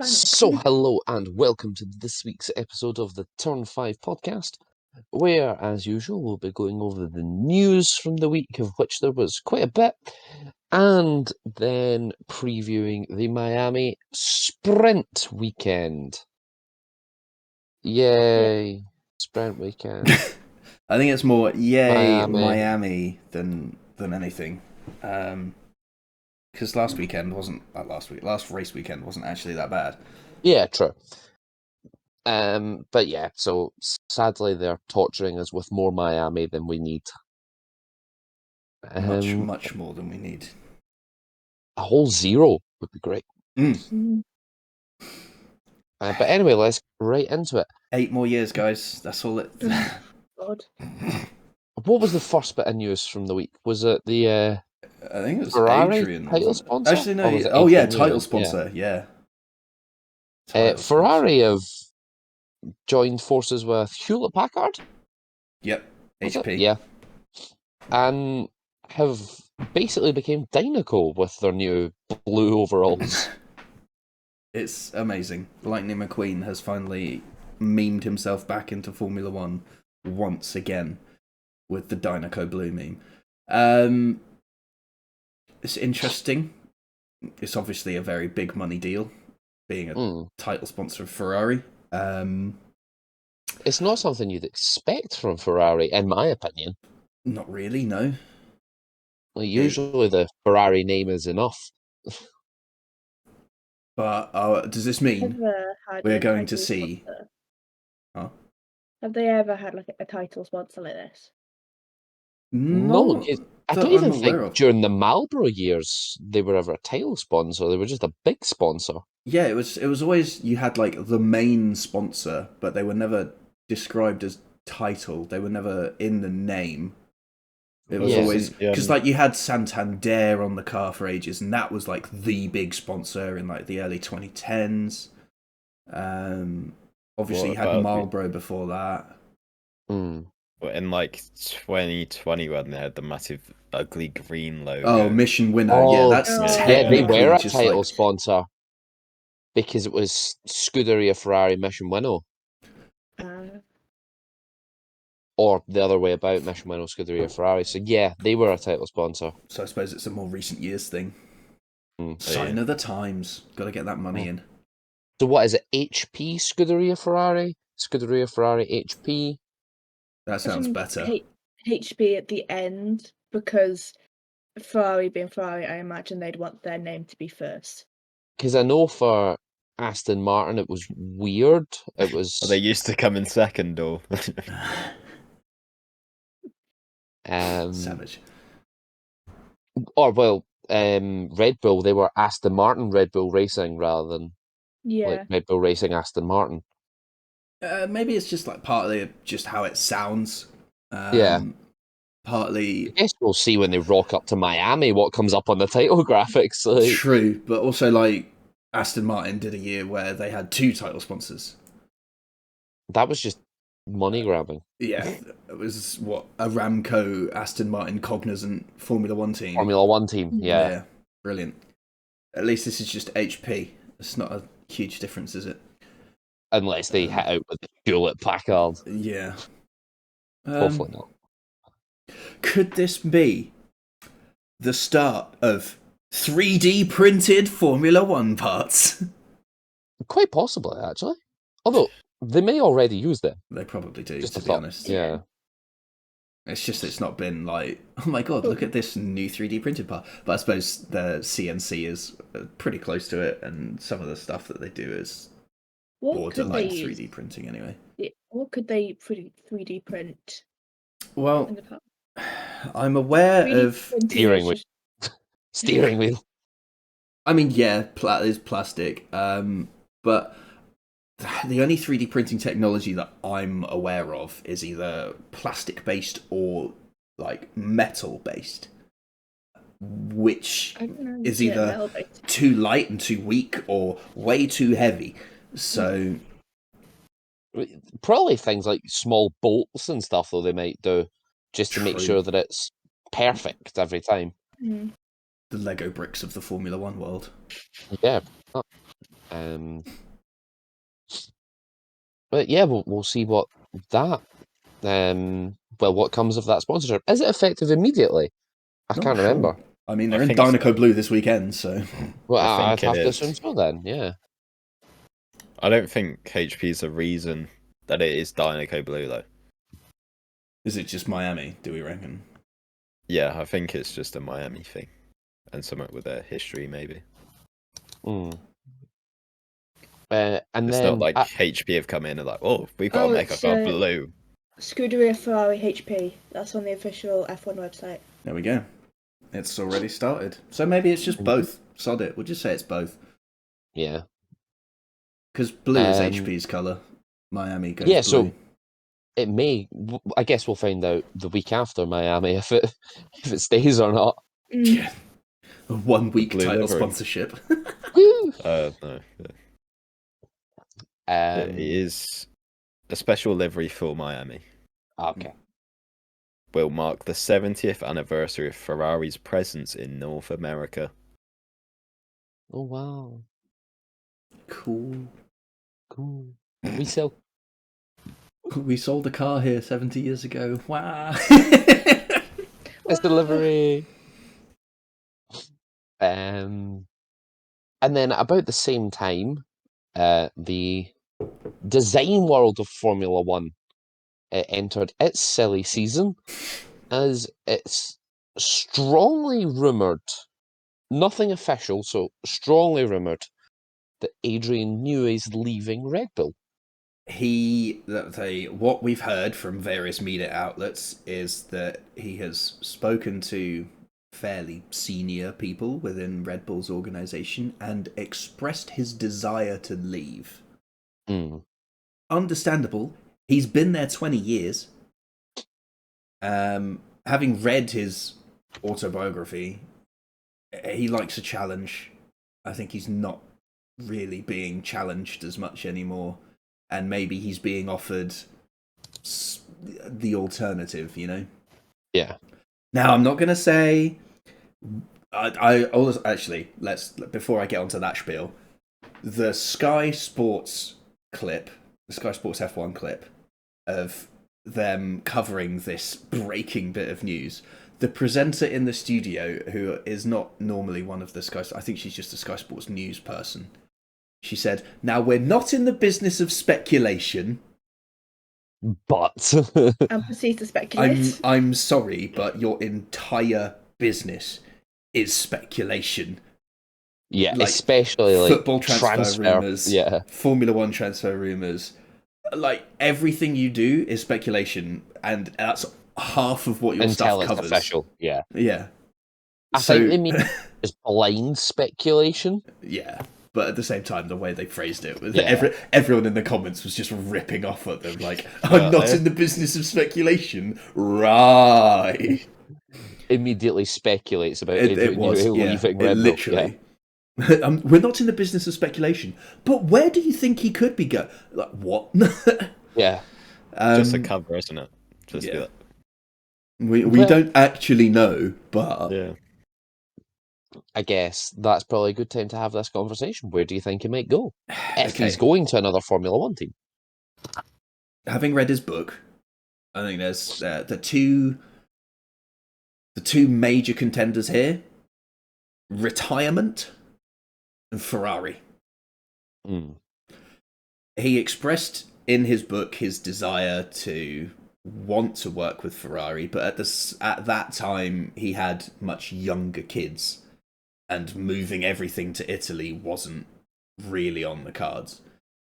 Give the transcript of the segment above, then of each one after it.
So, hello and welcome to this week's episode of the Turn 5 podcast, where, as usual, we'll be going over the news from the week, of which there was quite a bit, and then previewing the Miami Sprint weekend. Yay, Sprint weekend. I think it's more yay Miami than anything. Because last race weekend wasn't actually that bad. Yeah, true. But yeah, so sadly they're torturing us with more Miami than we need. Much more than we need. A whole 0 would be great. But anyway, let's get right into it. 8 more years, guys. That's all it. God. What was the first bit of news from the week? Was it the I think it was Ferrari Adrian title sponsor? Actually, no. Title sponsor. Yeah. Ferrari have joined forces with Hewlett Packard. Yep. HP. Yeah. And have basically became Dynaco with their new blue overalls. It's amazing. Lightning McQueen has finally memed himself back into Formula One once again with the Dynaco blue meme. It's interesting. It's obviously a very big money deal, being a title sponsor of Ferrari. It's not something you'd expect from Ferrari, in my opinion. Not really, no. Like, usually the Ferrari name is enough. But does this mean we're going to see... Huh? Have they ever had like a title sponsor like this? No, I don't even think during the Marlboro years they were ever a title sponsor. They were just a big sponsor. Yeah, it was always, you had like the main sponsor, but they were never described as title. They were never in the name. It was always, because like you had Santander on the car for ages, and that was like the big sponsor in like the early 2010s. Obviously, you had Marlboro before that. But in like 2020, when they had the massive ugly green logo. Oh, Mission Winner. Yeah, that's they were a title sponsor because it was Scuderia Ferrari Mission Winnow. Or the other way about, Mission Winnow, Scuderia Ferrari. So yeah, they were a title sponsor. So I suppose it's a more recent years thing. Sign of the times. Got to get that money in. So what is it? HP Scuderia Ferrari? Scuderia Ferrari HP? That sounds better. HP at the end, because Ferrari being Ferrari, I imagine they'd want their name to be first. Because I know for Aston Martin it was weird. It was... They used to come in second, though. Savage. Or, well, Red Bull, they were Aston Martin Red Bull Racing rather than like Red Bull Racing Aston Martin. Maybe it's just like partly just how it sounds. Partly... I guess we'll see when they rock up to Miami what comes up on the title graphics. Like... True, but also like Aston Martin did a year where they had 2 title sponsors. That was just money grabbing. Yeah, it was Aramco, Aston Martin, Cognizant, Formula One team. Formula One team, yeah. Brilliant. At least this is just HP. It's not a huge difference, is it? Unless they hit out with the Hewlett Packard. Yeah. Hopefully not. Could this be the start of 3D printed Formula One parts? Quite possibly, actually. Although, they may already use them. They probably do, to be honest. Yeah. It's just, it's not been like, oh my god, look at this new 3D printed part. But I suppose the CNC is pretty close to it, and some of the stuff that they do is borderline 3D printing anyway. What could they 3D print? Well, I'm aware of... Steering wheel. Steering wheel. I mean, yeah, is plastic, but... The only 3D printing technology that I'm aware of is either plastic-based or, like, metal-based. Which is either too light and too weak or way too heavy. So... Probably things like small bolts and stuff, though, they might do, just to make sure that it's perfect every time. The Lego bricks of the Formula One world. Yeah. But yeah, we'll see what that what comes of that sponsorship. Is it effective immediately? I Not can't sure. remember. I mean, they're I in think so. Dynaco Blue this weekend, so Well, I I'd think have it to is. assume so then. Yeah. I don't think HP is the reason that it is Dynaco Blue, though. is it just Miami? Do we reckon? Yeah, I think it's just a Miami thing, and something with their history, maybe. And It's then not like HP have come in and like, oh, we've got to make it's, a car blue. Scuderia Ferrari HP. That's on the official F1 website. There we go. It's already started. So maybe it's just both. Sod it. We'll just say it's both. Yeah. Because blue is HP's colour. Miami goes yeah, blue. so it may. I guess we'll find out the week after Miami if it stays or not. Yeah. A 1 week Blue title livery. sponsorship. Woo! No. It is a special livery for Miami. Okay. Will mark the 70th anniversary of Ferrari's presence in North America. Oh wow. Cool. We sell. We sold a car here 70 years ago. Wow. It's delivery. And then about the same time, the design world of Formula One entered its silly season, as it's strongly rumoured, nothing official, so strongly rumoured, that Adrian Newey is leaving Red Bull. What we've heard from various media outlets is that he has spoken to fairly senior people within Red Bull's organisation and expressed his desire to leave. Understandable. He's been there 20 years. Having read his autobiography, he likes a challenge. I think he's not really being challenged as much anymore. And maybe he's being offered the alternative, you know? Yeah. Now, I'm not going to say... before I get onto that spiel, the Sky Sports clip, the Sky Sports F1 clip of them covering this breaking bit of news, the presenter in the studio, who is not normally one of the Sky... I think she's just a Sky Sports news person, she said, "Now, we're not in the business of speculation, but..." And proceeds to speculate. I'm sorry, but your entire business is speculation. Yeah, like, especially like football transfer rumours, yeah. Formula One transfer rumours. Like, everything you do is speculation, and that's half of what your stuff covers. Until it's official, yeah. Yeah. I think they mean it's blind speculation. Yeah. But at the same time, the way they phrased it, everyone in the comments was just ripping off at them, like, "I'm not in the business of speculation." Right. Immediately speculates about leaving Red literally. Bull. Yeah. We're not in the business of speculation. But where do you think he could be going? Like, what? Yeah. Just a cover, isn't it? Just yeah. We don't actually know, but... Yeah. I guess that's probably a good time to have this conversation. Where do you think he might go? If he's going to another Formula One team. Having read his book, I think there's the two major contenders here: retirement and Ferrari. He expressed in his book his desire to want to work with Ferrari, but at that time he had much younger kids, and moving everything to Italy wasn't really on the cards.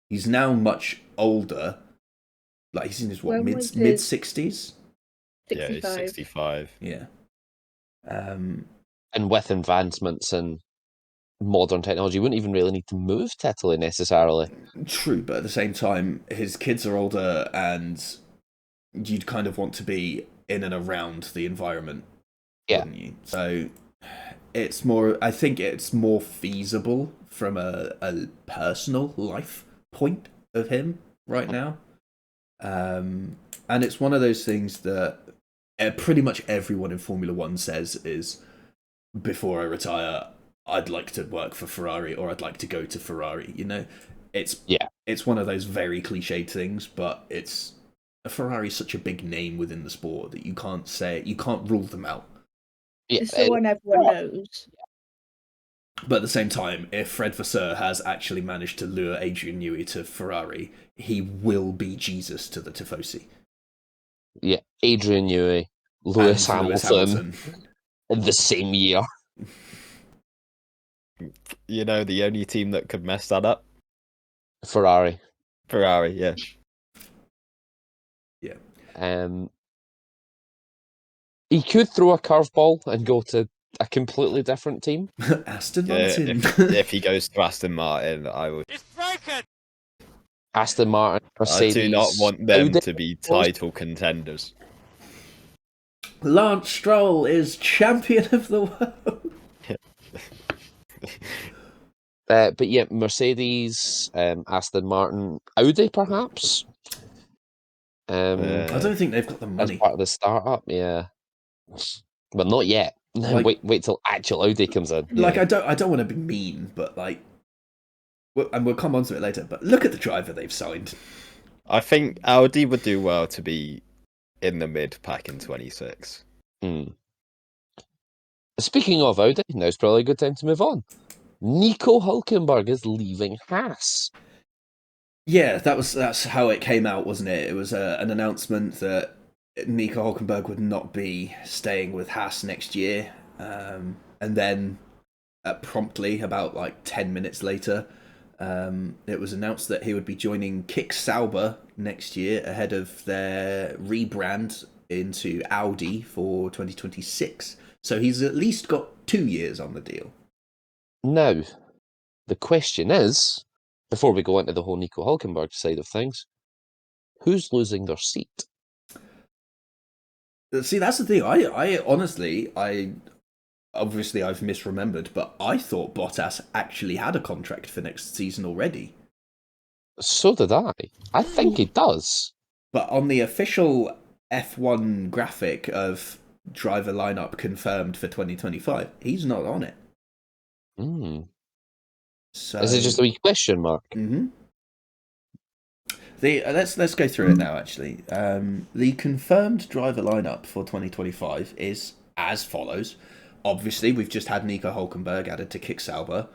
He's now much older. Like, he's in his mid-60s? Yeah, he's 65. Yeah. And with advancements in modern technology, you wouldn't even really need to move to Italy necessarily. True, but at the same time, his kids are older, and you'd kind of want to be in and around the environment, wouldn't you? So... I think it's more feasible from a personal life point of him right now. And it's one of those things that pretty much everyone in Formula One says is, before I retire, I'd like to work for Ferrari or I'd like to go to Ferrari. You know, it's one of those very cliched things, but Ferrari's such a big name within the sport that you can't rule them out. Yeah, it's the one everyone knows. But at the same time, if Fred Vasseur has actually managed to lure Adrian Newey to Ferrari, he will be Jesus to the Tifosi. Yeah, Adrian Newey, Lewis Hamilton in the same year. You know, the only team that could mess that up? Ferrari, yeah. Yeah. He could throw a curveball and go to a completely different team. Aston Martin. If he goes to Aston Martin, I would. It's broken! Aston Martin, Mercedes. I do not want them to be title contenders. Lance Stroll is champion of the world. But yeah, Mercedes, Aston Martin, Audi, perhaps. I don't think they've got the money. As part of the startup, yeah. But not yet. Like, wait till actual Audi comes in. Like, I don't want to be mean, but like, and we'll come on to it later. But look at the driver they've signed. I think Audi would do well to be in the mid pack in 26. Speaking of Audi, now's probably a good time to move on. Nico Hülkenberg is leaving Haas. Yeah, that's how it came out, wasn't it? It was an announcement that Nico Hülkenberg would not be staying with Haas next year, and then promptly, about like 10 minutes later, it was announced that he would be joining Kick Sauber next year ahead of their rebrand into Audi for 2026. So he's at least got 2 years on the deal. Now, the question is, before we go into the whole Nico Hülkenberg side of things, who's losing their seat? See, that's the thing. I honestly, obviously I've misremembered, but I thought Bottas actually had a contract for next season already. So did I. I think he does. But on the official F1 graphic of driver lineup confirmed for 2025, he's not on it. So is it just a wee question mark? Mm-hmm. Let's go through it now. Actually, the confirmed driver lineup for 2025 is as follows. Obviously, we've just had Nico Hülkenberg added to Kick Sauber.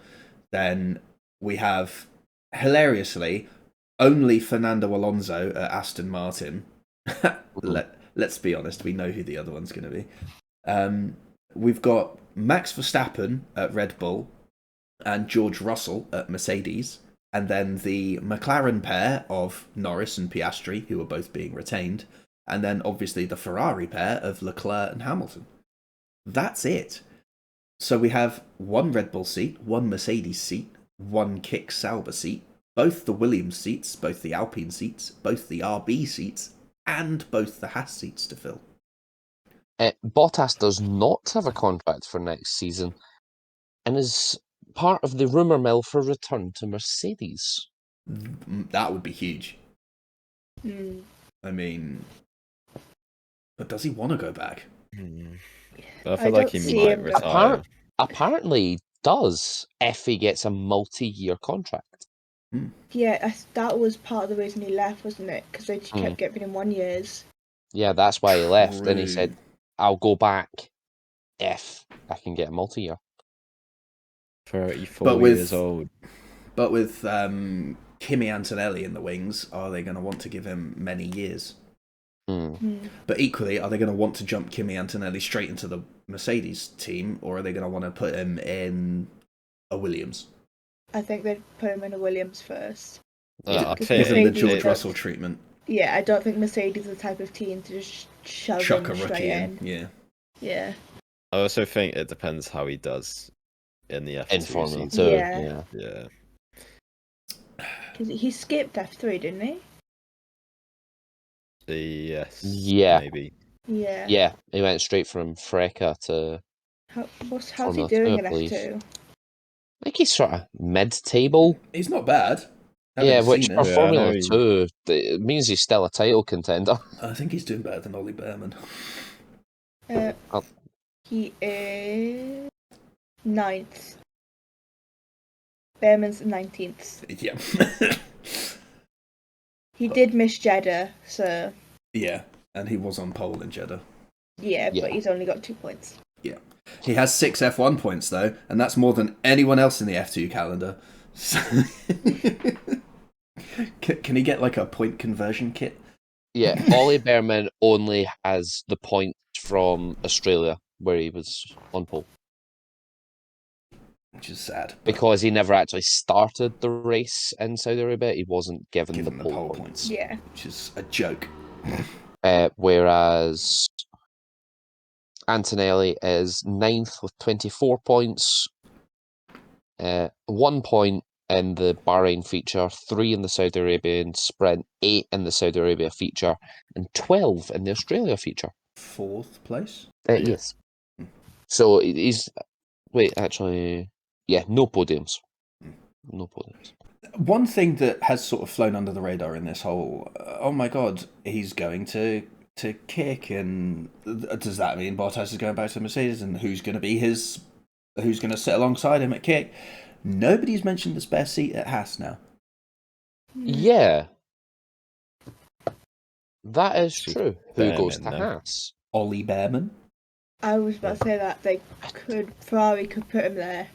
Then we have, hilariously, only Fernando Alonso at Aston Martin. Let's be honest, we know who the other one's going to be. We've got Max Verstappen at Red Bull and George Russell at Mercedes. And then the McLaren pair of Norris and Piastri, who are both being retained. And then, obviously, the Ferrari pair of Leclerc and Hamilton. That's it. So we have one Red Bull seat, one Mercedes seat, one Kick Sauber seat, both the Williams seats, both the Alpine seats, both the RB seats, and both the Haas seats to fill. Bottas does not have a contract for next season and is part of the rumour mill for return to Mercedes. That would be huge. I mean, but does he want to go back? I feel like he might retire. Apparently he does if he gets a multi-year contract. Yeah, that was part of the reason he left, wasn't it? Because they just kept giving him 1 year. Yeah, that's why he left. And he said, I'll go back if I can get a multi-year. 34 years old. But with Kimi Antonelli in the wings, are they going to want to give him many years? But equally, are they going to want to jump Kimi Antonelli straight into the Mercedes team, or are they going to want to put him in a Williams? I think they'd put him in a Williams first. Give him the George Russell treatment. Yeah, I don't think Mercedes is the type of team to just chuck him straight in. Yeah. I also think it depends how he does in the F2 in Formula 2. Yeah. Because he skipped F3, didn't he? Yes. Yeah. Maybe. Yeah. Yeah, he went straight from Freca to. How's he doing in F2? I think he's sort of mid-table. He's not bad. Yeah, which for Formula 2, it means he's still a title contender. I think he's doing better than Ollie Behrman. He is 9th Behrman's 19th. Yeah. He did miss Jeddah, so... Yeah, and he was on pole in Jeddah. Yeah, but he's only got 2 points. Yeah. He has 6 F1 points, though, and that's more than anyone else in the F2 calendar. So... Can he get, like, a point conversion kit? Yeah, Ollie Behrman only has the points from Australia, where he was on pole. Which is sad. Because he never actually started the race in Saudi Arabia, he wasn't given the pole points. Yeah. Which is a joke. Whereas Antonelli is 9th with 24 points, 1 point in the Bahrain feature, 3 in the Saudi Arabian sprint, 8 in the Saudi Arabia feature, and 12 in the Australia feature. 4th place? Yes. So he's... Wait, actually... Yeah, no podiums. No podiums. One thing that has sort of flown under the radar in this whole... oh my god, he's going to kick, and does that mean Bottas is going back to Mercedes, and who's going to be his... who's going to sit alongside him at kick? Nobody's mentioned the spare seat at Haas now. Yeah. That is true. Who goes to Haas? Ollie Behrman. I was about to say that Ferrari could put him there.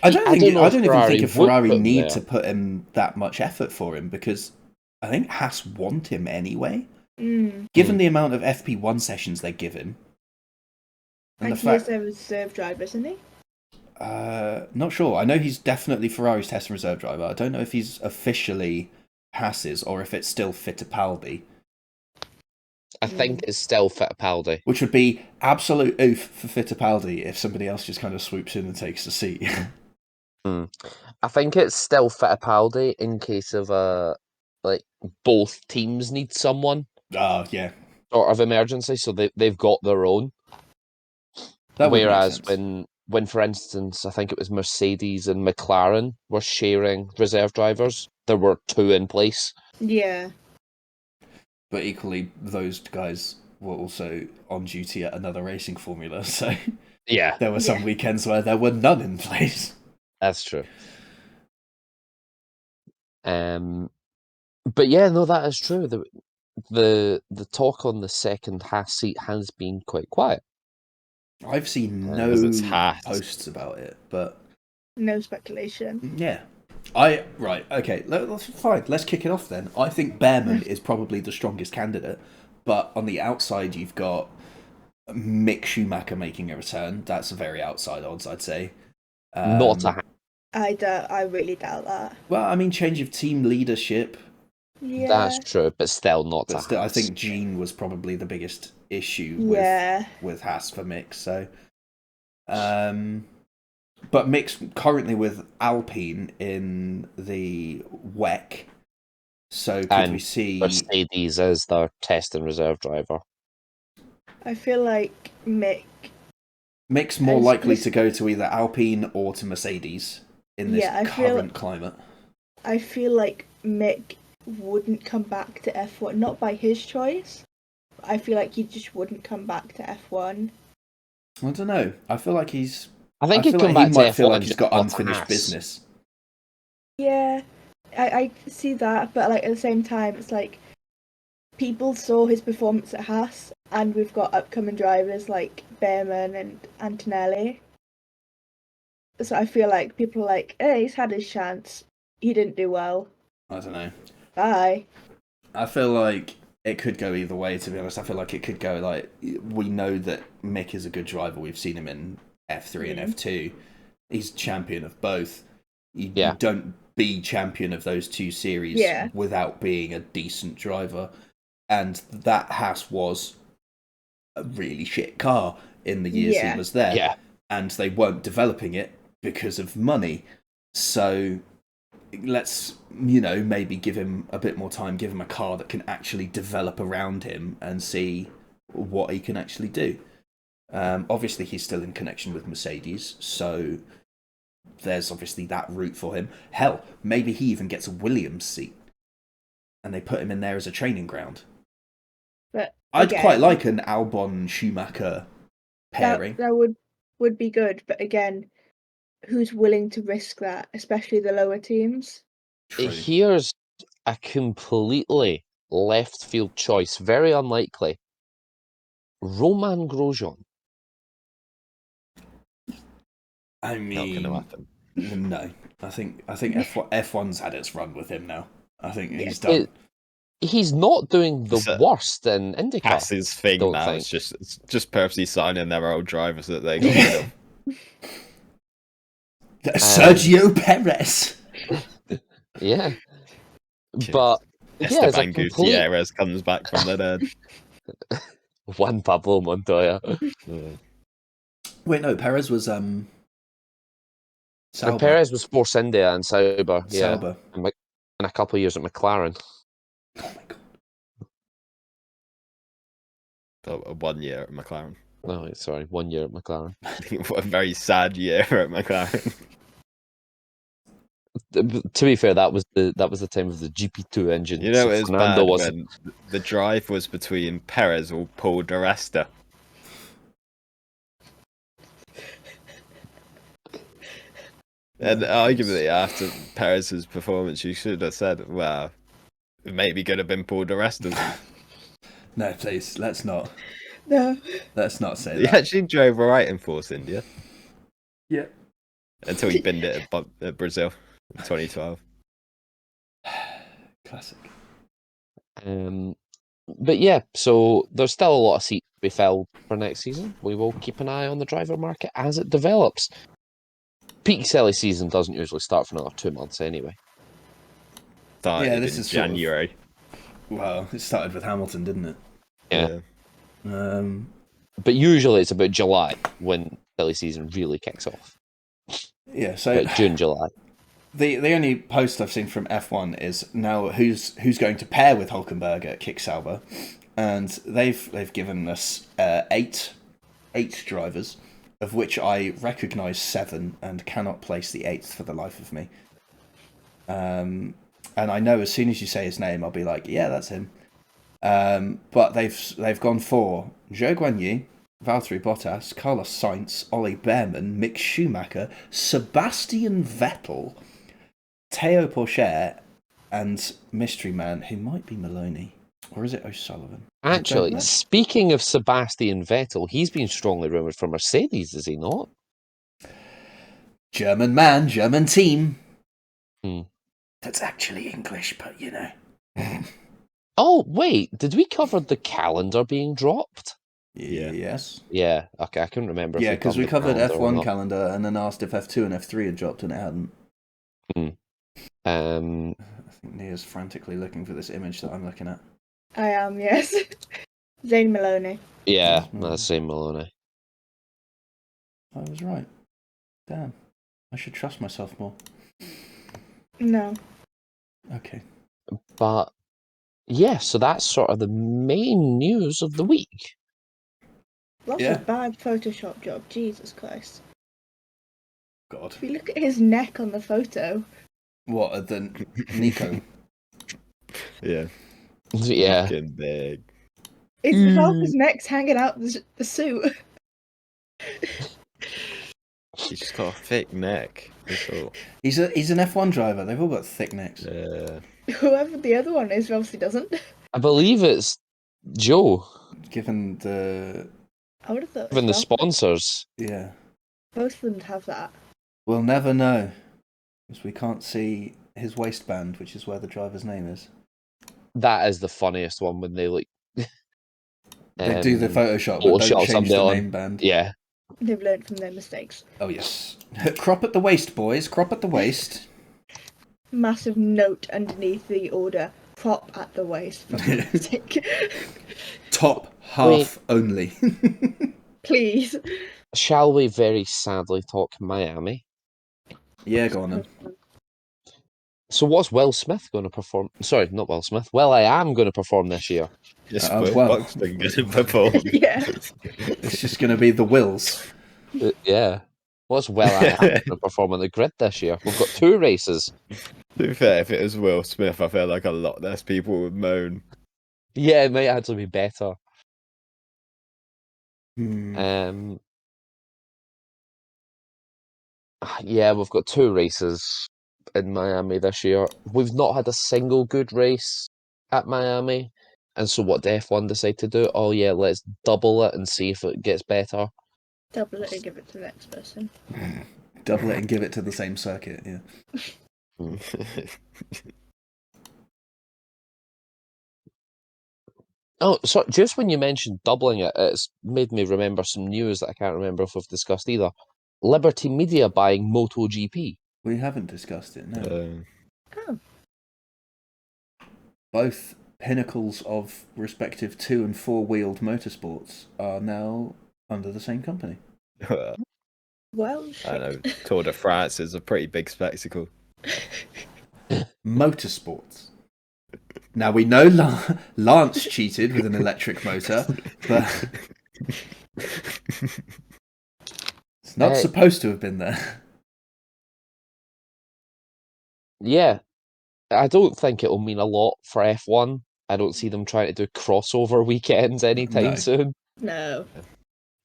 I don't even think a Ferrari need there. to put in that much effort for him, because I think Haas want him anyway. Given the amount of FP1 sessions they give him. And he is their reserve driver, isn't he? Not sure. I know he's definitely Ferrari's test and reserve driver. I don't know if he's officially Haas's or if it's still Fittipaldi. I think it's still Fittipaldi. Which would be absolute oof for Fittipaldi if somebody else just kind of swoops in and takes the seat. I think it's still Fittipaldi in case of both teams need someone. Yeah. Sort of emergency, so they've got their own. Whereas when, for instance, I think it was Mercedes and McLaren were sharing reserve drivers, there were 2 in place. Yeah. But equally, those guys were also on duty at another racing formula, so yeah, there were some weekends where there were none in place. That's true. But yeah, no, that is true. The talk on the second Haas seat has been quite quiet. I've seen no posts about it, but no speculation. Yeah. Right, okay, fine, let's kick it off then. I think Behrman is probably the strongest candidate, but on the outside you've got Mick Schumacher making a return. That's a very outside odds, I'd say. Not a... I really doubt that. Well, I mean, change of team leadership. Yeah. That's true, but still not but still, I think Gene was probably the biggest issue with Haas for Mick, so... But Mick's currently with Alpine in the WEC, so could we see... Mercedes as their test and reserve driver. I feel like Mick's more likely to go to either Alpine or to Mercedes in this current climate. I feel like Mick wouldn't come back to F1, not by his choice. I feel like he just wouldn't come back to F1. I don't know. I feel like he's... I think he might feel like he's got unfinished business. Yeah, I see that, but like at the same time, it's like people saw his performance at Haas, and we've got upcoming drivers like Behrman and Antonelli. So I feel like people are like, hey, he's had his chance. He didn't do well. I don't know. Bye. I feel like it could go either way, to be honest. I feel like it could go like, we know that Mick is a good driver. We've seen him in F3 and F2. He's champion of both. You don't be champion of those two series without being a decent driver. And that Haas was a really shit car in the years he was there. Yeah. And they weren't developing it because of money. So let's, maybe give him a bit more time, give him a car that can actually develop around him and see what he can actually do. Obviously, he's still in connection with Mercedes, so there's obviously that route for him. Hell, maybe he even gets a Williams seat, and they put him in there as a training ground. But I'd quite like an Albon-Schumacher pairing. That would be good, but again, who's willing to risk that, especially the lower teams. True. Here's a completely left field choice, very unlikely. Romain Grosjean. I Not going to mean, happen. no. I think F1's had its run with him now. I think he's done. He's not doing the So- worst in IndyCar. That's his thing don't now. think. It's just purposely signing their old drivers that they got rid of. Sergio Perez. Yeah. Cheers. But yeah, it's a Esteban complete Gutierrez comes back from the dead. Juan Pablo Montoya. Wait, no, Perez was And Sauber. Perez was Force India and Sauber, yeah, Sauber. and a couple of years at McLaren. Oh my god. Oh, 1 year at McLaren. No, sorry, 1 year at McLaren. What a very sad year at McLaren. To be fair, that was the time of the GP2 engine. You know, so it was Fernando bad wasn't. when the drive was between Perez or Paul di Resta. And arguably, after Perez's performance, you should have said, well, it maybe could have been Paul di Resta's. No, please, let's not. No. Let's not say He that. actually drove alright in Force India. Yeah. Until he binned it at Brazil in 2012. Classic. But yeah, so there's still a lot of seats to be filled for next season. We will keep an eye on the driver market as it develops. Peak silly season doesn't usually start for another 2 months anyway. Started this in is sort of- January. Well, it started with Hamilton, didn't it? Yeah. Um, But usually it's about July when silly season really kicks off. yeah. So About June, July. the only post I've seen from F1 is now who's going to pair with Hulkenberg at Kick Sauber, and they've given us eight drivers, of which I recognise 7 and cannot place the 8th for the life of me. And I know as soon as you say his name, I'll be like, yeah, that's him. But they've gone for Zhou Guanyu, Valtteri Bottas, Carlos Sainz, Ollie Behrman, Mick Schumacher, Sebastian Vettel, Théo Pourchaire, and Mystery Man, who might be Maloney. Or is it O'Sullivan? Actually, know. speaking of Sebastian Vettel, he's been strongly rumoured for Mercedes, is he not? German man, German team. Hmm. That's actually English, but you know. Oh, wait, did we cover the calendar being dropped? Yeah. Yes. Yeah, okay, I couldn't remember. Yeah, if because we the covered calendar or F1 not. calendar and then asked if F2 and F3 had dropped and it hadn't. I think Nia's frantically looking for this image that I'm looking at. I am, yes. Zane Maloney. Yeah, Mhm. that's Zane Maloney. I was right. Damn. I should trust myself more. No. Okay. But yeah, so that's sort of the main news of the week. Lots Yeah. of bad Photoshop job, Jesus Christ. God. If you look at his neck on the photo, What, the Nico? Yeah. Yeah. Fucking big. it's half his neck's hanging out the suit. He's just got a thick neck. That's all. He's an F1 driver. They've all got thick necks. Yeah. Whoever the other one is obviously doesn't. I believe it's Joe, Given the... I would have thought given the Verstappen. sponsors. Yeah. Both of them have that. We'll never know. Because we can't see his waistband, which is where the driver's name is. That is the funniest one when they like. They do the Photoshop, but Photoshop don't change somebody the on. name band. Yeah. They've learned from their mistakes. Oh, yes. Crop at the waist, boys. Crop at the waist. Massive note underneath the order. Prop at the waist. For God's sake. Top half only. Please. Shall we very sadly talk Miami? Yeah, go on then. So what's Will Smith going to perform? Sorry, not Will Smith. Well, I am going to perform this year. Just well. Buxton getting perform. Yeah. It's just going to be the Wills. Yeah. What's Will I am going to perform on the grid this year? We've got 2 races. To be fair, if it was Will Smith, I feel like a lot less people would moan. Yeah, it might actually be better. Hmm. Yeah, we've got 2 races in Miami this year. We've not had a single good race at Miami. And so what did F1 decide to do? Oh yeah, let's double it and see if it gets better. Double it and give it to the next person. Double it and give it to the same circuit, yeah. Oh, so just when you mentioned doubling it, it's made me remember some news that I can't remember if we've discussed either. Liberty Media buying MotoGP. We haven't discussed it, no. Oh. Both pinnacles of respective 2- and 4-wheeled motorsports are now under the same company. Well, shit. I know Tour de France is a pretty big spectacle. Motorsports. Now we know Lance cheated with an electric motor, but it's not supposed to have been there. Yeah, I don't think it'll mean a lot for F1. I don't see them trying to do crossover weekends anytime soon. No.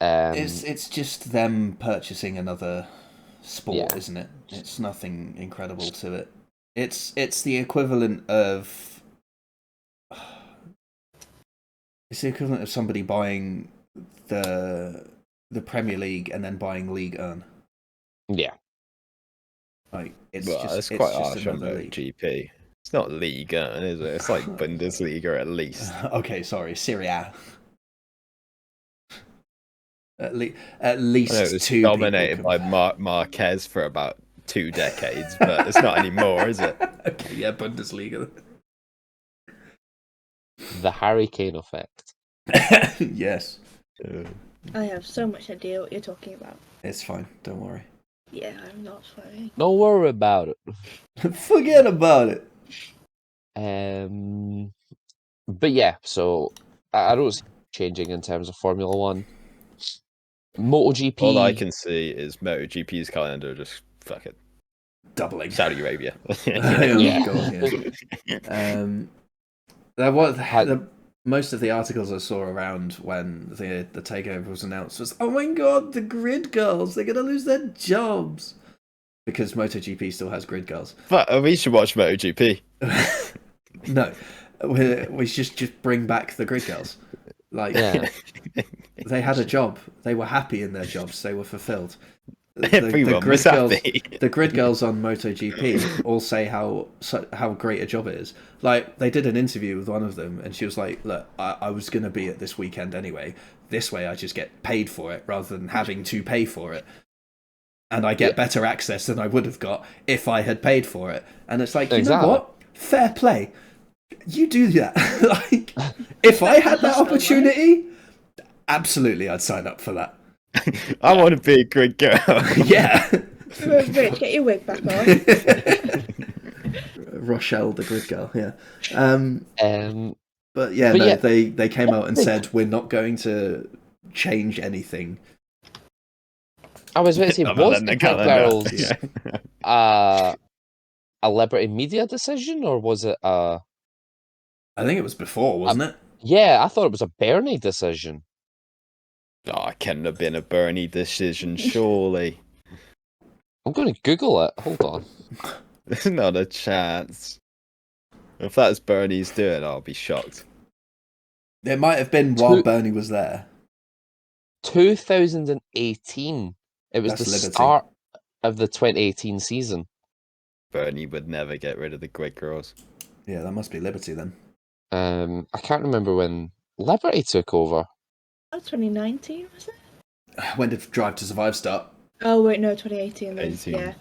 It's just them purchasing another sport, Yeah. isn't it? It's nothing incredible to it. It's the equivalent of somebody buying the Premier League and then buying League 1. Yeah. Like it's quite harsh on GP. It's not League 1, is it? It's like Bundesliga at least. Okay, sorry, Serie A. At least I know it was 2 dominated by Marquez for about 2 decades, but it's not anymore, is it? Okay, yeah, Bundesliga. The Harry Kane effect. Yes. I have so much idea what you're talking about. It's fine, don't worry. Yeah, I'm not sorry. Don't worry about it. Forget about it. But yeah, so I don't see it changing in terms of Formula One. MotoGP. All I can see is MotoGP's calendar just fuck it. Doubling. Saudi Arabia. Yeah. God, yeah. Most of the articles I saw around when the takeover was announced was, oh my god, the grid girls, they're gonna lose their jobs. Because MotoGP still has grid girls. But we should watch MotoGP. No. We should just bring back the grid girls. Like, they had a job. They were happy in their jobs. They were fulfilled. Everyone was happy. The grid girls on MotoGP all say how great a job it is. Like, they did an interview with one of them, and she was like, look, I was going to be at this weekend anyway. This way I just get paid for it rather than having to pay for it. And I get better access than I would have got if I had paid for it. And it's like, you know what? Fair play. You do that. Like, if I had that opportunity, absolutely I'd sign up for that. I want to be a grid girl. Yeah. Rich, get your wig back on. Rochelle, the grid girl, yeah. But they came out and said, we're not going to change anything. I was going to say, was the Grid Girls a Liberty Media decision, or was it a... I think it was before, wasn't it? Yeah, I thought it was a Bernie decision. Oh, it couldn't have been a Bernie decision, surely. I'm going to Google it. Hold on. There's not a chance. If that's Bernie's doing, I'll be shocked. It might have been while Bernie was there. 2018. It was the start of the 2018 season. Bernie would never get rid of the grid girls. Yeah, that must be Liberty then. I can't remember when Liberty took over. Oh, 2019, was it? When did Drive to Survive start? Oh, wait, no, 2018. Yeah.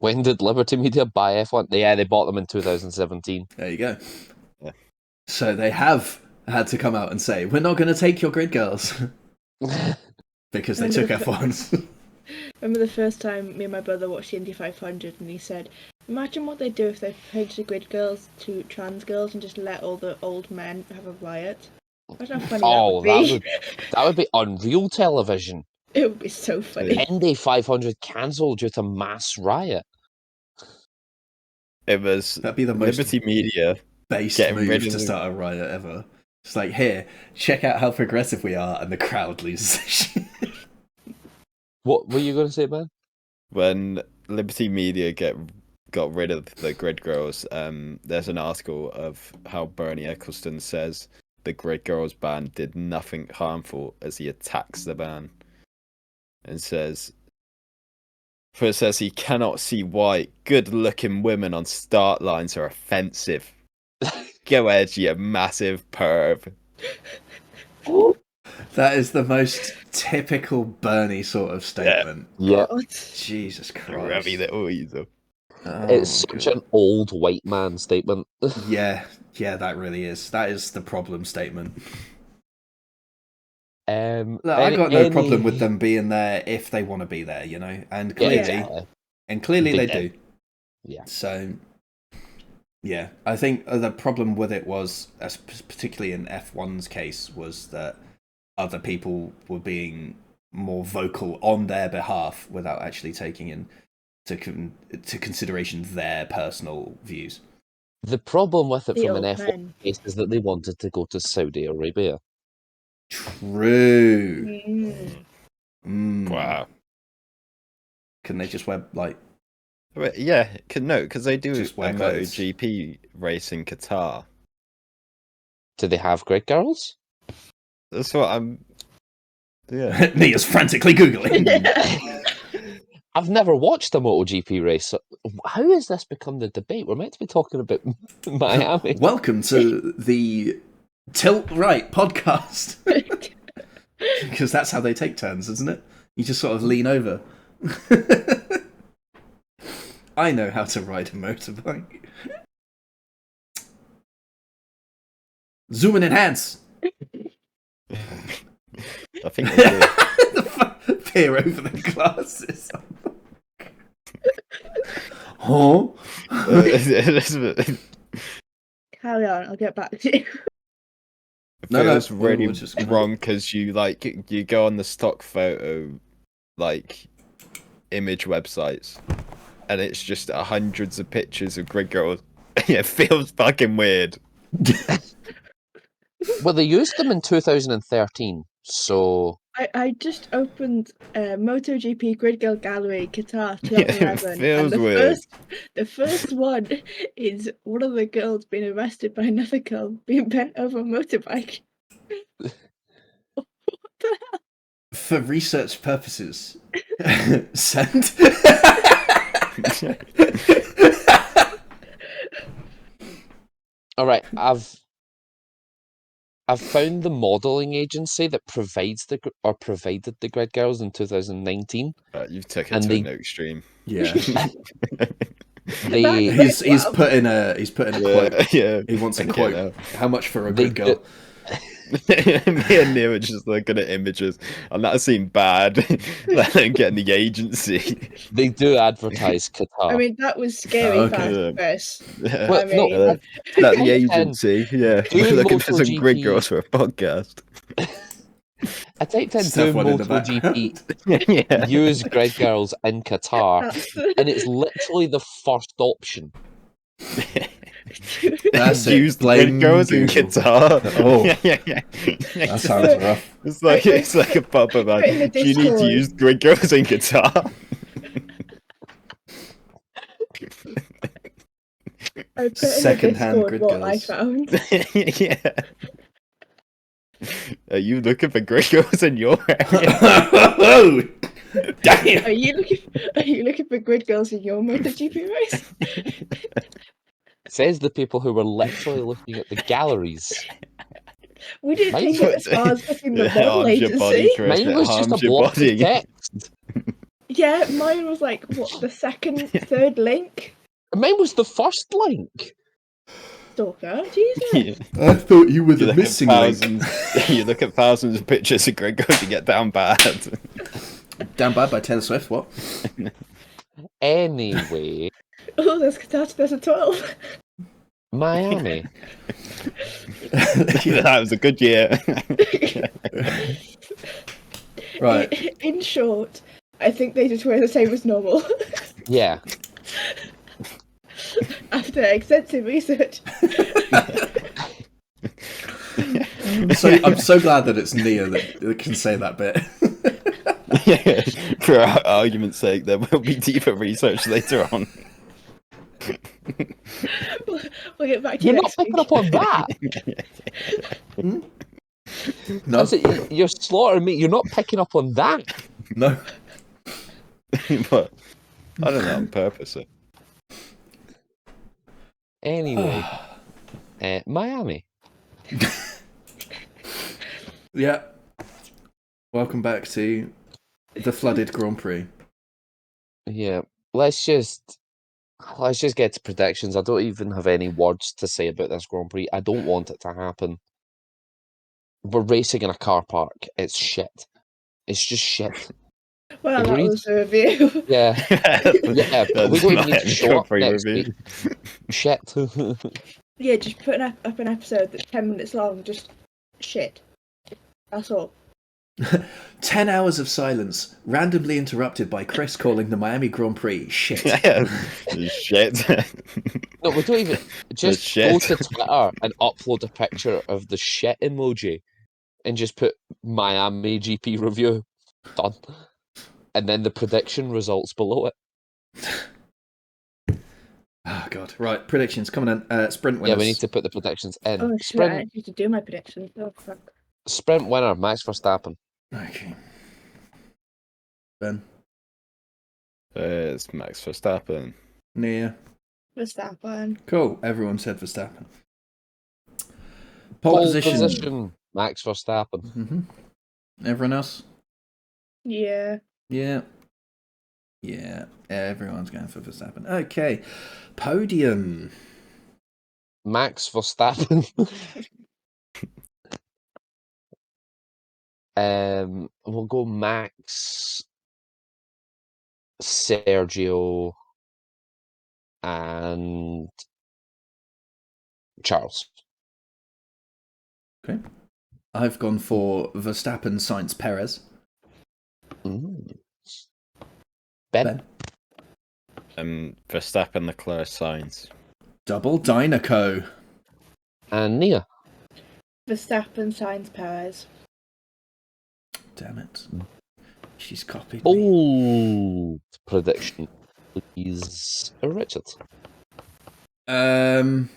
When did Liberty Media buy F1? Yeah, they bought them in 2017. There you go. Yeah. So they have had to come out and say, we're not going to take your grid girls. Because they took F1s. Remember the first time me and my brother watched the Indy 500 and he said, imagine what they'd do if they changed the grid girls to trans girls and just let all the old men have a riot. Imagine how funny that would be. That would be unreal television. It would be so funny. Indy 500 cancelled due to mass riot. That'd be the most Liberty Media based move to start a riot ever. It's like, here, check out how progressive we are, and the crowd loses. What were you going to say, Ben? when Liberty Media got rid of the Grid Girls, there's an article of how Bernie Ecclestone says the Grid Girls ban did nothing harmful as he attacks the ban. And says he cannot see why good-looking women on start lines are offensive. Go ahead, you massive perv. That is the most typical Bernie sort of statement. Yeah. Jesus Christ. Grubby little weasel. It's such an old white man statement. Yeah, that really is. That is the problem statement. Look, I got no problem with them being there if they want to be there, you know, and clearly they do. Yeah. So, yeah, I think the problem with it was, particularly in F1's case, was that other people were being more vocal on their behalf without actually taking into consideration their personal views. The problem with it from an F1 case is that they wanted to go to Saudi Arabia. True. Wow. Can they just wear like? Yeah, because they do a clothes. MotoGP race in Qatar. Do they have Grid Girls? That's what I'm. Yeah. Nia's frantically googling. I've never watched a MotoGP race. How has this become the debate? We're meant to be talking about Miami. Welcome to the Tilt Right podcast. Because that's how they take turns, isn't it? You just sort of lean over. I know how to ride a motorbike. Zoom and enhance. I think they do. Peer over the glasses. Huh? Carry on, I'll get back to you. No, that's really wrong because you go on the stock photo image websites and it's just hundreds of pictures of Grid Girls. It feels fucking weird. Well, they used them in 2013, so... I just opened MotoGP Grid Girl Gallery Qatar 2011. Feels weird. The first one is one of the girls being arrested by another girl being bent over a motorbike. What the hell? For research purposes. Send. Alright, I've found the modelling agency that provided the Grid Girls in 2019. You've taken it to an extreme. Yeah. He's put in a quote. Yeah. He wants a quote. How much for a good girl? Me and Neil are just looking at images, and that seemed bad. Getting the agency. They do advertise Qatar. I mean, that was scary fast. Yeah. Well, I mean, the agency. Yeah, we're looking for some Grid Girls for a podcast. I typed in do MotoGP, use Grid Girls in Qatar, and it's literally the first option. That's use Grid Girls in Qatar. Oh, yeah. That sounds rough. It's like a pub about. Do you need to use Grid Girls in Qatar? I put Second-hand Grid what I found. Yeah. Are you looking for Grid Girls in your area? Oh, damn! Are you looking for Grid Girls in your MotoGP race? Says the people who were literally looking at the galleries. We didn't take it as far as looking the model agency. Mine was just a block of text. Yeah, mine was like, what, the third link? Mine was the first link. Stalker, Jesus. I thought you were the missing link. You look at thousands of pictures of Grid Girls, you get down bad. Down bad by Taylor Swift, what? Anyway. Oh, that's Qatar 2012. Miami. That was a good year. Right. In short, I think they just wear the same as normal. Yeah. After extensive research. I'm so glad that it's Nia that can say that bit. For argument's sake, there will be deeper research later on. We'll get back to You're you not next picking week. up on that. No. You're slaughtering me. You're not picking up on that. No. But I don't know on purpose. So. Anyway, Miami. Yeah. Welcome back to the flooded Grand Prix. Yeah, let's just get to predictions. I don't even have any words to say about this Grand Prix. I don't want it to happen. We're racing in a car park. It's shit. It's just shit. Well, Agreed? that was a review. Yeah, yeah. But we don't even need to show up next review. week. Shit. Yeah, just putting up an episode that's 10 minutes long, just shit. That's all. 10 hours of silence, randomly interrupted by Chris calling the Miami Grand Prix shit. Shit. No, we don't even just shit. go to Twitter and upload a picture of the shit emoji, and just put Miami GP review. Done. And then the prediction results below it. Oh, God. Right, predictions coming in. Sprint winners. Yeah, we need to put the predictions in. Oh, shit, I need to do my predictions. Oh, fuck. Sprint winner, Max Verstappen. Okay. Ben. It's Max Verstappen. Nia. Verstappen. Cool. Everyone said Verstappen. Pole position. Max Verstappen. Mm-hmm. Everyone else? Yeah. Yeah. Yeah. Everyone's going for Verstappen. Okay. Podium. Max Verstappen. We'll go Max, Sergio, and Charles. Okay. I've gone for Verstappen, Sainz, Perez. Ben. Verstappen, Leclerc, Sainz. Double Dynaco. And Nia. Verstappen, Sainz, Perez. Damn it. She's copied me. Bold prediction, please, Richard. Oh,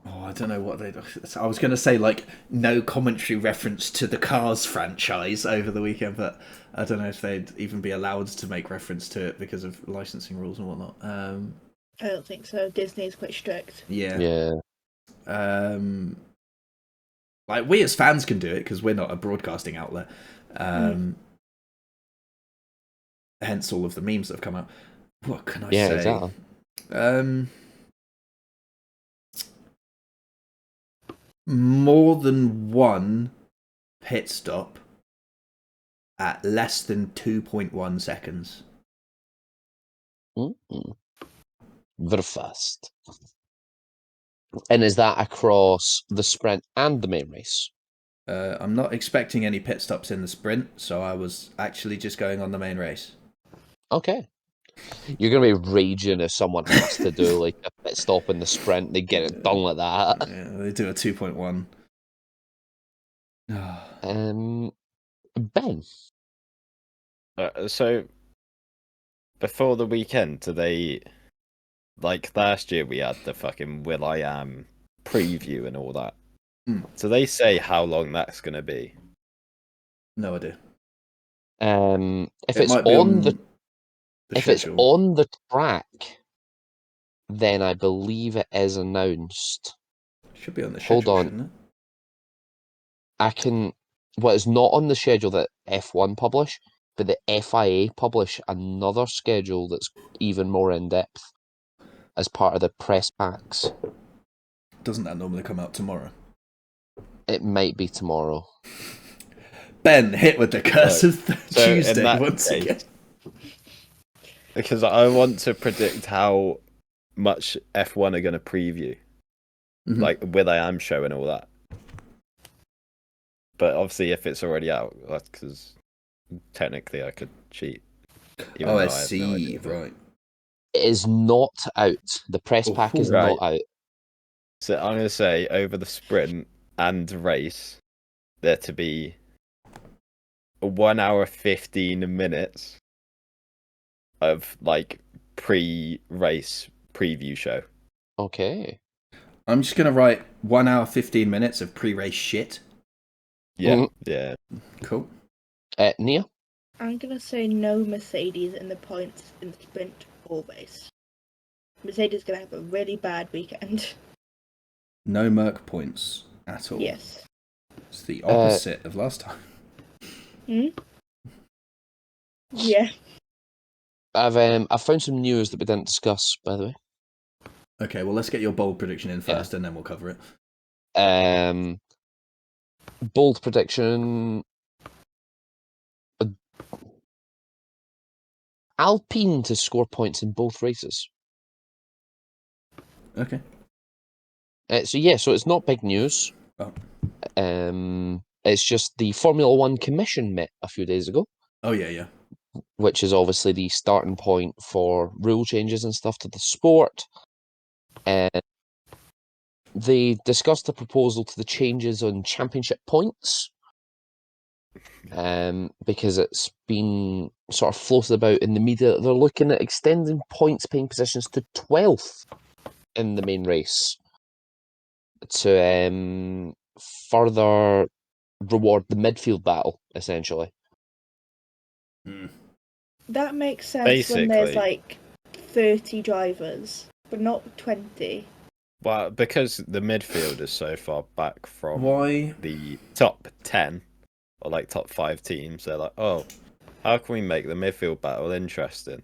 I don't know what they. I was going to say like no commentary reference to the Cars franchise over the weekend, but I don't know if they'd even be allowed to make reference to it because of licensing rules and whatnot. I don't think so. Disney's quite strict. Yeah. Like we as fans can do it because we're not a broadcasting outlet. Hence all of the memes that have come out. What can I say? Exactly. More than one pit stop at less than 2.1 seconds. Very fast. And is that across the sprint and the main race? I'm not expecting any pit stops in the sprint, so I was actually just going on the main race. Okay. You're going to be raging if someone has to do like a pit stop in the sprint. They get it done like that. Yeah, they do a 2.1. Ben. So, before the weekend, do they... Like, last year we had the fucking Will.i.am preview and all that. So they say how long that's going to be? No idea. If it's on the track, then I believe it is announced. Should be on the schedule. Hold on. Shouldn't it? Well, it's not on the schedule that F1 publish, but the FIA publish another schedule that's even more in depth as part of the press packs. Doesn't that normally come out tomorrow? It might be tomorrow. Ben hit with the curse of Tuesday once again. Because I want to predict how much F1 are going to preview. Like Will.i.am show and all that. But obviously if it's already out, that's because technically I could cheat. Oh, I see. Right. It is not out. The press pack is not out. So I'm going to say over the sprint and race, there to be 1 hour 15 minutes of like pre-race preview show. Okay. I'm just gonna write 1 hour 15 minutes of pre-race shit. Yeah, yeah. Cool. Nia? I'm gonna say no Mercedes in the points in the sprint or race. Mercedes is gonna have a really bad weekend. No Merc points at all. Yes. It's the opposite of last time. Yeah. I've found some news that we didn't discuss, by the way. Okay, well, let's get your bold prediction in first, and then we'll cover it. Bold prediction. Alpine to score points in both races. Okay. So it's not big news. Oh. It's just the Formula One Commission met a few days ago. Oh, yeah. Which is obviously the starting point for rule changes and stuff to the sport. And they discussed a proposal to the changes on championship points. Because it's been sort of floated about in the media. They're looking at extending points paying positions to 12th in the main race to further reward the midfield battle, essentially. That makes sense Basically, when there's like 30 drivers, but not 20. Well, because the midfield is so far back from the top 10 or like top 5 teams, they're like, oh, how can we make the midfield battle interesting?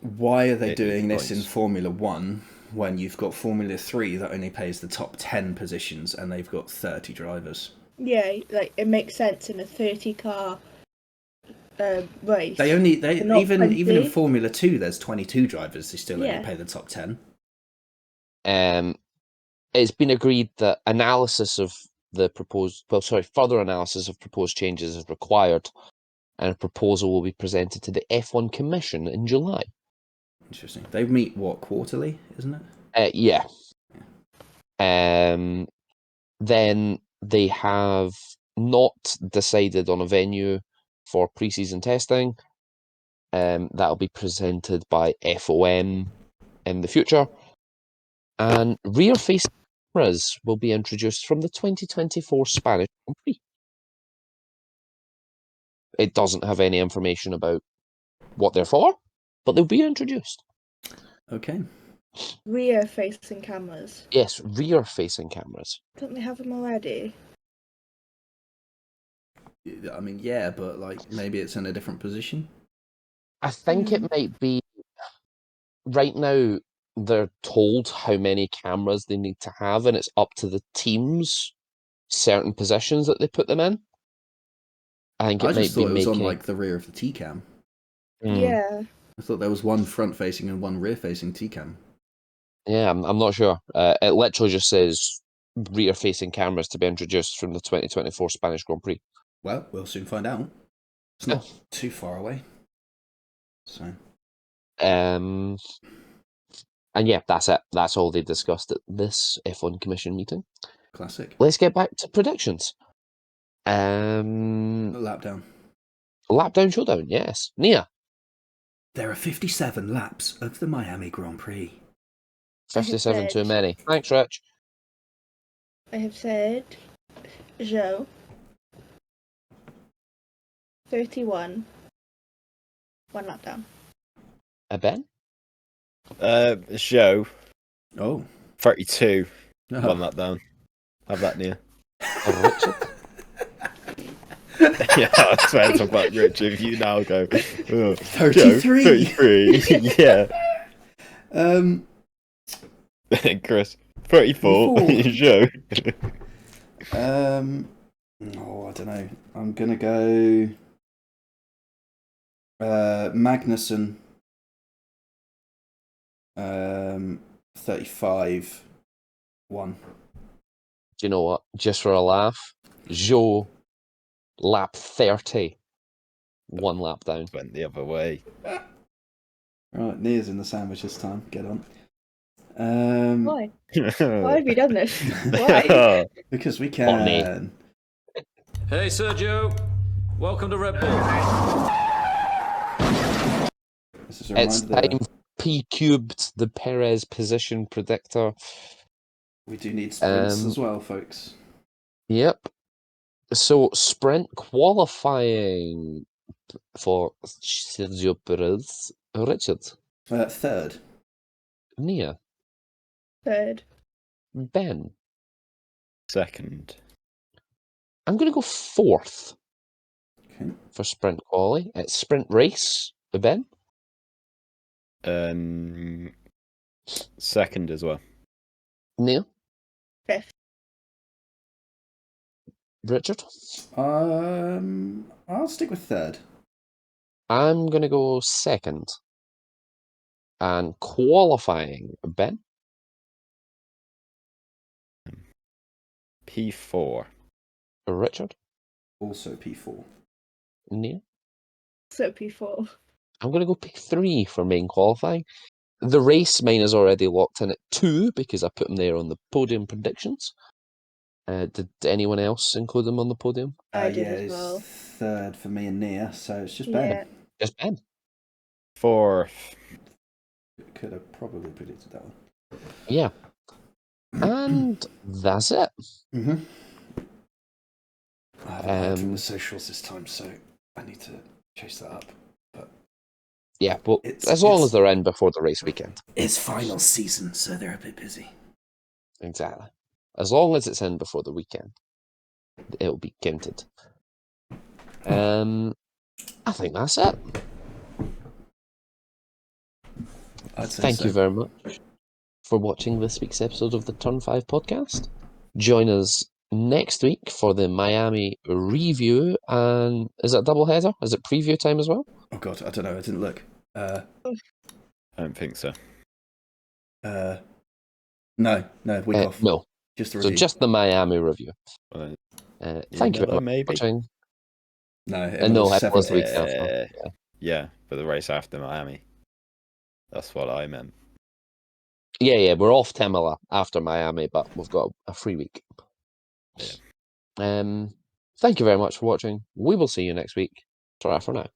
Why are they doing this in Formula 1 when you've got Formula 3 that only pays the top 10 positions and they've got 30 drivers? Yeah, like it makes sense in a 30-car race. Even in Formula 2 there's 22 drivers, they still only pay the top 10. It's been agreed that further analysis of proposed changes is required, and a proposal will be presented to the F1 Commission in July. Interesting. They meet quarterly, isn't it? Yeah. Then they have not decided on a venue for pre-season testing. That'll be presented by FOM in the future. And rear-facing cameras will be introduced from the 2024 Spanish Grand Prix. It doesn't have any information about what they're for, but they'll be introduced. Okay. Rear-facing cameras? Yes, rear-facing cameras. Don't they have them already? I mean, yeah, but like maybe it's in a different position. I think it might be... Right now, they're told how many cameras they need to have, and it's up to the teams certain positions that they put them in. I just thought it was on like the rear of the T-cam. Yeah. I thought there was one front-facing and one rear-facing T-cam. Yeah, I'm not sure. It literally just says rear-facing cameras to be introduced from the 2024 Spanish Grand Prix. Well, we'll soon find out. It's not too far away. So. And yeah, that's it. That's all they discussed at this F1 Commission meeting. Classic. Let's get back to predictions. Lap down. Lap down showdown, yes. Nia. There are 57 laps of the Miami Grand Prix. 57 too many. Thanks, Rich. I have said Zhou. 31. 1 lap down. Ben? Zhou. Oh. 32. 1 lap down. Have that, Nia. Richard? Yeah, I was trying to talk about Richard. If you now go 33. 33. Yeah. Chris. 34. Zhou. I don't know. I'm gonna go Magnussen. 35. 1. Do you know what? Just for a laugh, Zhou lap 30. 1 lap down. Went the other way. Right, Nia's in the sandwich this time. Get on. Why? Why have you done this? Why? Because we can. Hey, Sergio. Welcome to Red Bull. This is a It's reminder time P cubed, the Perez position predictor. we do need sprints as well, folks. Yep. So sprint qualifying for Sergio Perez. Richard. Third. Nia. Third. Ben. Second. I'm going to go fourth Okay. for sprint quali. It's sprint race. Ben. Second as well. Neil. Fifth. Richard. I'll stick with third. I'm going to go second. And qualifying. Ben. P4. Richard. Also P4. Neil. So P4. I'm going to go P3 for main qualifying. The race, mine is already locked in at 2 because I put them there on the podium predictions. Did anyone else include them on the podium? I did yeah, as well. it's third for me and Nia, so it's just Ben. Yeah. Just Ben. Fourth. Could have probably predicted that one. Yeah. And that's it. Mm-hmm. I haven't heard from Um, the socials this time, so I need to chase that up. But Yeah, well, It's- as long it's- as they're in before the race weekend. it's final season, so they're a bit busy. Exactly. As long as it's in before the weekend, it'll be counted. I think that's it. I'd say Thank so. you very much for watching this week's episode of the Turn 5 podcast. Join us next week for the Miami review. And is it a double header? Is it preview time as well? Oh god, I don't know. I didn't look. I don't think so. No, week off. No. Just a So review. just the Miami review. Well, Thank you very much maybe. for watching. no, No, it it was was week 17th. after. Yeah, but the race after Miami. That's what I meant. Yeah, we're off Temela after Miami, but we've got a free week. Yeah. Thank you very much for watching. We will see you next week. Ta-ra for now.